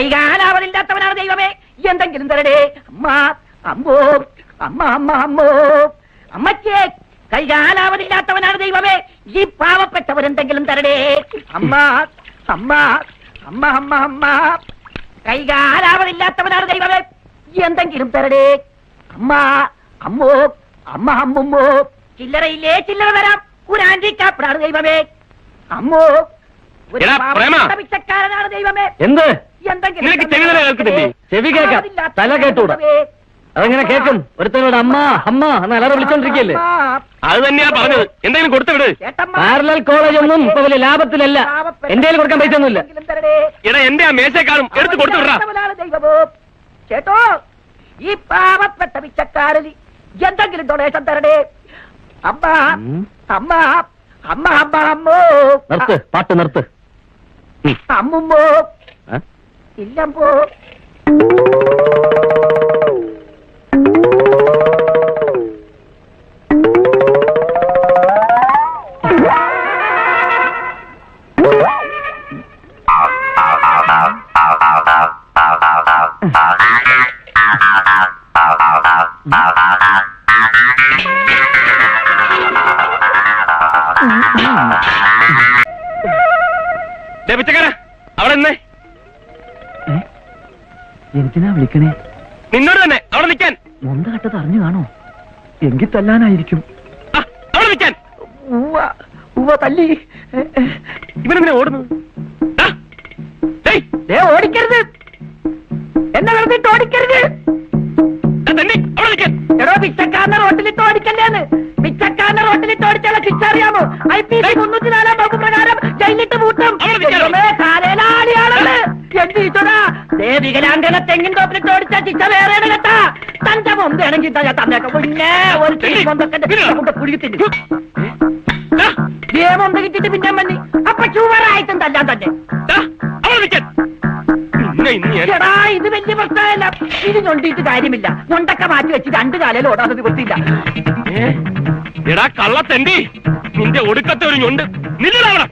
കൈകാലാവതില്ലാത്തവനാണ് ദൈവമേ, എന്തെങ്കിലും തരടേ. അമ്മ അമ്മോ അമ്മ അമ്മ അമ്മോ അമ്മച്ചേ, കൈകാലാവതില്ലാത്തവനാണ് ദൈവമേ, ഈ പാവപ്പെട്ടവരെന്തെങ്കിലും തരടേ. അമ്മ അമ്മ അമ്മ അമ്മ അമ്മ കൈകാലാവതില്ലാത്തവനാണ് ദൈവമേ, എന്തെങ്കിലും തരടേ. അമ്മ അമ്മോ അമ്മ അമ്മുമ്മോ, ചില്ലറയില്ലേ ചില്ലറ തരാം, ഒരു ആന്റിക്കാപ്പടാണ് ദൈവമേ. അമ്മോ പിച്ചക്കാരനാണ് ദൈവമേ. എന്ത് എന്തെങ്കിലും ചെവി കേൾക്കാം, തല കേട്ടൂടാ. അതെങ്ങനെ കേൾക്കും? ഒരുത്തനോട് അമ്മ അമ്മ എന്ന് അലറ വിളിച്ചോണ്ടിരിക്കല്ലേ? അത് തന്നെയാ പറഞ്ഞത്. എന്തെങ്കിലും കൊടുത്തു വിട്. പാരലൽ കോളേജ് ഒന്നും ഇപ്പൊ വലിയ ലാഭത്തിലല്ല. എന്റെ കയ്യിൽ കൊടുക്കാൻ പൈസ ഒന്നുമില്ല. എടാ എന്റെ ആ മേശക്കാളും എടുത്ത് കൊടുത്തു വിടാ. ദൈവമോ ചേട്ടോ, ഈ പാവപ്പെട്ട പിച്ചക്കാരന് എന്തെങ്കിലും ഡൊണേഷൻ തരടേ. അമ്മ അമ്മ അമ്മ അമ്മ അമ്മോ. നിർത്ത്, പാട്ട് നിർത്ത്. അമ്മുമ്മോ ഇല്ലമ്പോ. പിച്ചക്കാര അവിടെ നിന്നേ. എന്തിനാ വിളിക്കണേ? നിന്നോട് തന്നെ അവിടെ നിൽക്കാൻ. മൊന്ത കട്ടത് അറിഞ്ഞു കാണോ? എങ്കിൽ തല്ലാനായിരിക്കും. അവിടെ നിൽക്കാൻ. തല്ലി. ഇവനെന്തിനാ ഓടുന്നു? ഓടിക്കരുത്, എന്നെ വെറുതെ ഓടിക്കരുത്. അവിടെ നിൽക്കാൻ. എടോ, പിച്ചക്കാരനെ റോട്ടിലിട്ട് ഓടിക്കല്ലേന്ന്. പിച്ചക്കാരനെ റോട്ടിലിട്ട് ഓടിച്ചാൽ ശിക്ഷ അറിയാമോ? IPC 304 വകുപ്പ് പ്രകാരം ജയിലിട്ട് പൂട്ടും. കാലയിലാളിയാളാണ്. വികലാംഗന തെങ്ങിൻ തോപ്പിലിട്ട് ഓടിച്ച ശിക്ഷ വേറെയാണ് കേട്ടാ. തന്റെ മൊന്തയാണെങ്കിൽ തന്നേക്കാം. പിന്നെ ഒരു മൊന്തൊക്കെ കുഴിത്തിട്ട് മൊന്ത കിട്ടിട്ട് പിന്നെ മതി. അപ്പൊ ചുവറായിട്ടും തല്ലാൻ തന്നെ. എടാ, ഇത് വലിയ പ്രശ്നമല്ല. ഇത് ഞൊണ്ടിയിട്ട് കാര്യമില്ല. ഞൊണ്ടൊക്കെ മാറ്റി വെച്ച് 2 കാലയിൽ ഓടാൻ നിവൃത്തിയില്ല. എടാ കള്ളത്തെണ്ടി, നിന്റെ ഒടുക്കത്തെ ഒരു ഞൊണ്ട് നിന്നിടാവണം.